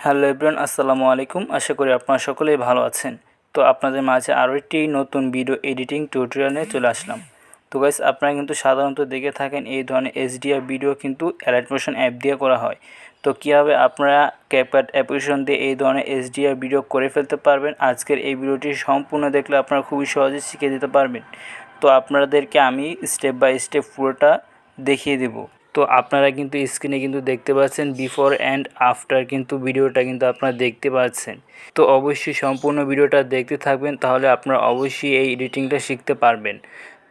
Hello everyone, আসসালামু আলাইকুম। আশা করি আপনারা সকলেই ভালো আছেন। তো আপনাদের মাঝে আরও একটি নতুন ভিডিও এডিটিং টিউটোরিয়াল নিয়ে চলে আসলাম। তো গাইস, আপনারা কিন্তু সাধারণত দেখে থাকেন এই ধরনের এইচডিআর ভিডিও কিন্তু অ্যালাইট মোশন অ্যাপ দিয়ে করা হয়। তো কীভাবে আপনারা ক্যাপকাট অ্যাপ্লিকেশন দিয়ে এই ধরনের এইচডিআর ভিডিও করে ফেলতে পারবেন, আজকের এই ভিডিওটি সম্পূর্ণ দেখলে আপনারা খুবই সহজে শিখে দিতে পারবেন। তো আপনাদেরকে আমি স্টেপ বাই স্টেপ পুরোটা দেখিয়ে দেব। তো আপনারা কিন্তু স্ক্রিনে কিন্তু দেখতে পাচ্ছেন বিফোর অ্যান্ড আফটার কিন্তু ভিডিওটা কিন্তু আপনারা দেখতে পাচ্ছেন। তো অবশ্যই সম্পূর্ণ ভিডিওটা দেখতে থাকবেন, তাহলে আপনারা অবশ্যই এই এডিটিংটা শিখতে পারবেন।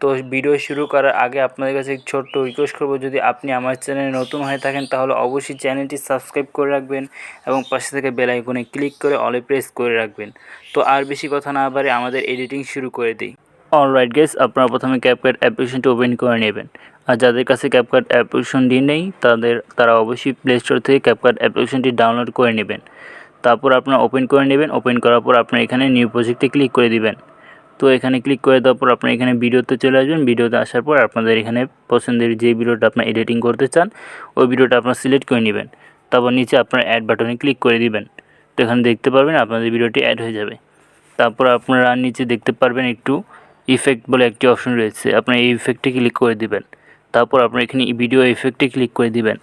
তো ভিডিও শুরু করার আগে আপনাদের কাছে এক ছোট্ট রিকোয়েস্ট করব, যদি আপনি আমার চ্যানেলে নতুন হয়ে থাকেন তাহলে অবশ্যই চ্যানেলটি সাবস্ক্রাইব করে রাখবেন এবং পাশে থেকে বেল আইকনে ক্লিক করে অলে প্রেস করে রাখবেন। তো আর বেশি কথা না বাড়িয়ে আমাদের এডিটিং শুরু করে দিই। অলরাইট গাইস, আপনারা প্রথমে ক্যাপকাট অ্যাপ্লিকেশনটি ওপেন করে নেবেন। আর যাদের কাছে ক্যাপকাট অ্যাপ্লিকেশনটি নেই তারা অবশ্যই প্লে স্টোর থেকে ক্যাপকাট অ্যাপ্লিকেশনটি ডাউনলোড করে নেবেন। তারপর আপনারা ওপেন করে নেবেন। ওপেন করার পর আপনারা এখানে নিউ প্রজেক্টে ক্লিক করে দিবেন। তো এখানে ক্লিক করে দেওয়ার পর আপনারা এখানে ভিডিওতে চলে আসবেন। ভিডিওতে আসার পর আপনাদের এখানে পছন্দের যে ভিডিওটা আপনারা এডিটিং করতে চান ওই ভিডিওটা আপনারা সিলেক্ট করে নেবেন। তারপর নিচে আপনারা অ্যাড বাটনে ক্লিক করে দিবেন। তো এখানে দেখতে পারবেন আপনাদের ভিডিওটি অ্যাড হয়ে যাবে। তারপর আপনারা নিচে দেখতে পারবেন একটু ইফেক্ট বলে একটি অপশন রয়েছে, আপনারা এই ইফেক্টে ক্লিক করে দিবেন। তারপর আপনারা এখানে ভিডিও ইফেক্টে ক্লিক করে দিবেন।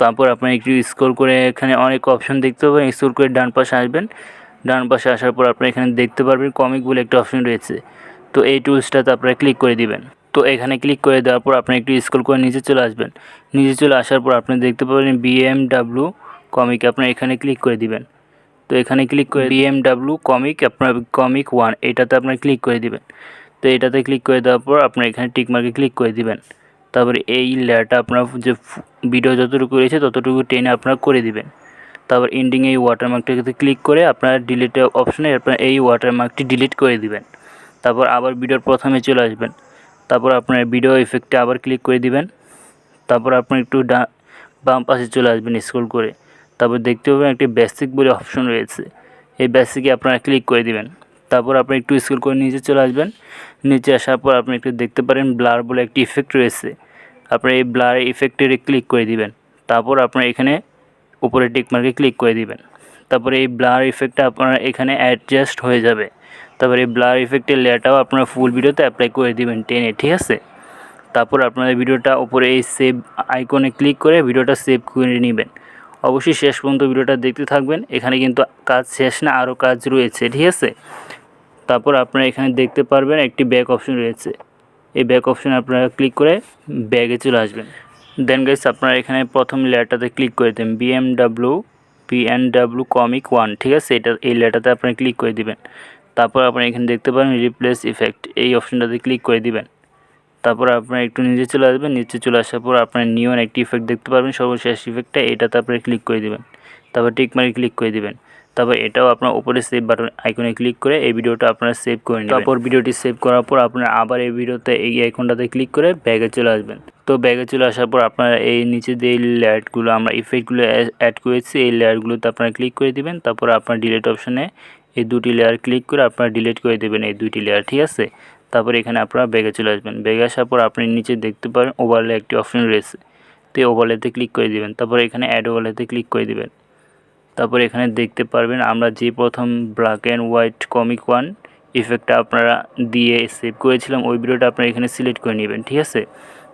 তারপর আপনারা একটু স্ক্রল করে এখানে অনেক অপশন দেখতে পাবেন, স্ক্রল করে ডান পাশে আসবেন। ডান পাশে আসার পর আপনারা এখানে দেখতে পারবেন কমিক বলে একটা অপশন রয়েছে। তো এই টুলসটাতে আপনারা ক্লিক করে দিবেন। তো এখানে ক্লিক করে দেওয়ার পর আপনারা একটু স্ক্রল করে নিচে চলে আসবেন। নিচে চলে আসার পর আপনি দেখতে পাবেন BMW কমিক, আপনারা এখানে ক্লিক করে দিবেন। তো এখানে ক্লিক করে BMW কমিক, আপনার কমিক 1 এটাতে আপনারা ক্লিক করে দিবেন। তো এটাতে ক্লিক করে দেওয়ার পর আপনারা এখানে টিক মার্কে ক্লিক করে দিবেন। তারপরে এই লেয়ারটা আপনার যে ভিডিও যতটুকু রয়েছে ততটুকু টেনে আপনারা করে দিবেন। তারপর এন্ডিং এই ওয়াটারমার্কটাতে ক্লিক করে আপনারা ডিলিট অপশনে আপনারা এই ওয়াটারমার্কটি ডিলিট করে দিবেন। তারপর আবার ভিডিওর প্রথমে চলে আসবেন। তারপর আপনার ভিডিও ইফেক্টে আবার ক্লিক করে দিবেন। তারপর আপনি একটু বাম পাশে চলে আসবেন স্ক্রল করে। তারপর দেখতে পাবেন একটি বেসিক বলে অপশন রয়েছে, এই বেসিকে আপনারা ক্লিক করে দিবেন। তারপর আপনি একটু স্ক্রল করে নিচে চলে আসবেন। নিচে আসার পর আপনি একটু দেখতে পারেন ব্লার বলে একটি ইফেক্ট রয়েছে, আপনারা এই ব্লার ইফেক্টে ক্লিক করে দিবেন। তারপর আপনারা এখানে উপরে টিক মার্কে ক্লিক করে দিবেন। তারপরে এই ব্লার ইফেক্টটা আপনারা এখানে অ্যাডজাস্ট হয়ে যাবে। তারপরে এই ব্লার ইফেক্টের লেয়ারটাও আপনারা ফুল ভিডিওতে অ্যাপ্লাই করে দিবেন টেনে, ঠিক আছে। তারপর আপনাদের ভিডিওটা উপরে এই সেভ আইকনে ক্লিক করে ভিডিওটা সেভ করে নেবেন। অবশ্যই শেষ পর্যন্ত ভিডিওটা দেখতে থাকবেন, এখানে কিন্তু কাজ শেষ না, আরও কাজ রয়েছে, ঠিক আছে। তারপর আপনারা এখানে দেখতে পারবেন একটি ব্যাক অপশন রয়েছে, এই ব্যাক অপশনে আপনারা ক্লিক করে ব্যাগে চলে আসবেন। দেন গাইস, আপনারা এখানে প্রথম লেয়ারটাতে ক্লিক করে দেবেন PNW কমিক 1, ঠিক আছে। এই লেয়ারটাতে আপনারা ক্লিক করে দিবেন। তারপর আপনারা এখানে দেখতে পারেন রিপ্লেস ইফেক্ট, এই অপশনটাতে ক্লিক করে দিবেন। তারপর আপনারা একটু নিচে চলে আসবেন। নিচে চলে আসার পর আপনারা নিয়ন একটি ইফেক্ট দেখতে পারবেন, সর্বশেষ ইফেক্টটা, এটাতে আপনারা ক্লিক করে দিবেন। তারপর টিক মার্কে ক্লিক করে দিবেন। তারপর এটাও আপনার উপরে সেভ বাটন আইকনে ক্লিক করে এই ভিডিওটা আপনারা সেভ করে নেবেন। তারপর ভিডিওটি সেভ করার পর আপনারা আবার এই ভিডিওতে এই আইকনটাতে ক্লিক করে ব্যাগে চলে আসবেন। তো ব্যাগে চলে আসার পর আপনারা এই নিচে যে লেয়ারগুলো আমরা ইফেক্টগুলো অ্যাড করেছি এই লেয়ারগুলোতে আপনারা ক্লিক করে দিবেন। তারপর আপনার ডিলিট অপশনে এই দুটি লেয়ার ক্লিক করে আপনারা ডিলিট করে দেবেন এই দুইটি লেয়ার, ঠিক আছে। তারপরে এখানে আপনারা ব্যাগে চলে আসবেন। ব্যাগে আসার পর আপনি নিচে দেখতে পারেন ওভারলে একটি অপশন রয়েছে, তো এই ওভারলেতে ক্লিক করে দিবেন। তারপর এখানে অ্যাড ওভারলেতে ক্লিক করে দিবেন। তারপর এখানে দেখতে পারবেন আমরা যে প্রথম ব্ল্যাক অ্যান্ড হোয়াইট কমিক 1 ইফেক্টটা আপনারা দিয়ে সেভ করেছিলাম ওই ভিডিওটা আপনারা এখানে সিলেক্ট করে নেবেন, ঠিক আছে।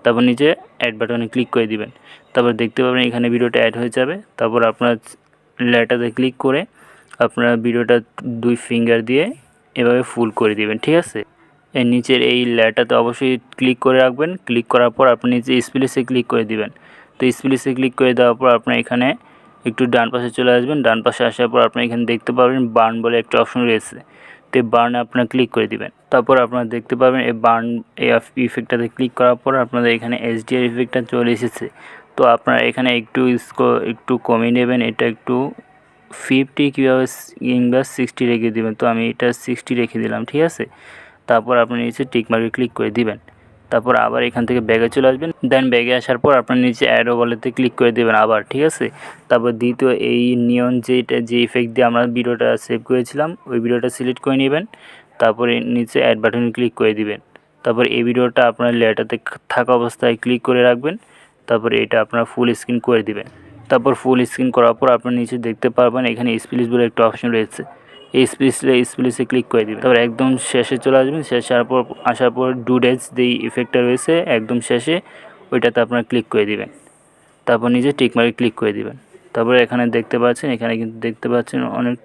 তারপর নিচে অ্যাড বাটনে ক্লিক করে দিবেন। তারপর দেখতে পাবেন এখানে ভিডিওটা অ্যাড হয়ে যাবে। তারপর আপনার লেয়ারটাতে ক্লিক করে আপনারা ভিডিওটা 2 ফিঙ্গার দিয়ে এভাবে ফুল করে দিবেন, ঠিক আছে। এর নিচের এই লেয়ারটাতে অবশ্যই ক্লিক করে রাখবেন। ক্লিক করার পর আপনি নিচে স্প্লিসে ক্লিক করে দিবেন। তো স্প্লিসে ক্লিক করে দেওয়ার পর আপনার এখানে একটু ডান পাশে চলে আসবেন। ডান পাশে আসার পর আপনি এখানে দেখতে পাবেন বার্ন বলে একটা অপশন রয়েছে, তো এই বার্নে আপনারা ক্লিক করে দিবেন। তারপর আপনারা দেখতে পাবেন এই বার্ন এই ইফেক্টটাতে ক্লিক করার পর আপনাদের এখানে HDR ইফেক্টটা চলে এসেছে। তো আপনারা এখানে একটু কমিয়ে নেবেন, এটা একটু 50 কীভাবে কিংবা 60 রেখে দেবেন। তো আমি এটা 60 রেখে দিলাম, ঠিক আছে। তারপর আপনি নিচে টিক মার্কে ক্লিক করে দিবেন। তারপর আবার এখান থেকে ব্যাগে চলে আসবেন। দেন ব্যাগে আসার পর আপনার নিচে অ্যাড ওভারলেতে ক্লিক করে দেবেন আবার, ঠিক আছে। তারপর দ্বিতীয় এই নিয়ন যে ইফেক্ট দিয়ে আমরা ভিডিওটা সেভ করেছিলাম ওই ভিডিওটা সিলেক্ট করে নেবেন। তারপরে নিচে অ্যাড বাটনে ক্লিক করে দিবেন। তারপর এই ভিডিওটা আপনার লেয়ারটাতে থাকা অবস্থায় ক্লিক করে রাখবেন। তারপরে এটা আপনারা ফুল স্ক্রিন করে দিবেন। তারপর ফুল স্ক্রিন করার পর আপনার নিচে দেখতে পারবেন এখানে স্প্লিট বলে একটা অপশন রয়েছে। এই স্প্লিটে ক্লিক করে দিবেন। তারপর একদম শেষে চলে আসবেন। শেষে আসার পর ডুডেজ যেই ইফেক্টটা রয়েছে একদম শেষে ওইটাতে আপনারা ক্লিক করে দিবেন। তারপর নিজে টিকমার্কে ক্লিক করে দিবেন। তারপরে এখানে দেখতে পাচ্ছেন, এখানে কিন্তু দেখতে পাচ্ছেন অনেক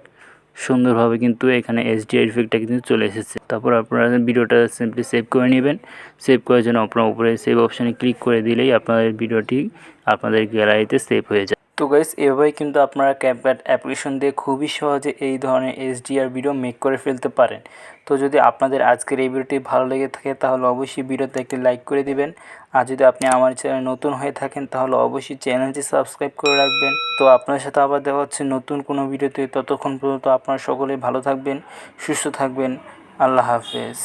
সুন্দরভাবে কিন্তু এখানে HDR ইফেক্টটা কিন্তু চলে এসেছে। তারপর আপনারা ভিডিওটা সিম্পলি সেভ করে নেবেন। সেভ করার জন্য আপনার উপরে সেভ অপশানে ক্লিক করে দিলেই আপনাদের ভিডিওটি আপনাদের গ্যালারিতে সেভ হয়ে যায়। তো গাইস, এভাবেই কিন্তু আপনারা ক্যাপকাট অ্যাপ্লিকেশন দিয়ে খুবই সহজে এই ধরনের HDR ভিডিও মেক করে ফেলতে পারেন। তো যদি আপনাদের আজকের এই ভিডিওটি ভালো লেগে থাকে তাহলে অবশ্যই ভিডিওতে একটি লাইক করে দিবেন। আর যদি আপনি আমার চ্যানেলে নতুন হয়ে থাকেন তাহলে অবশ্যই চ্যানেলটি সাবস্ক্রাইব করে রাখবেন। তো আপনার সাথে আবার দেখা হচ্ছে নতুন কোনো ভিডিওতে। ততক্ষণ পর্যন্ত আপনারা সকলেই ভালো থাকবেন, সুস্থ থাকবেন। আল্লাহ হাফেজ।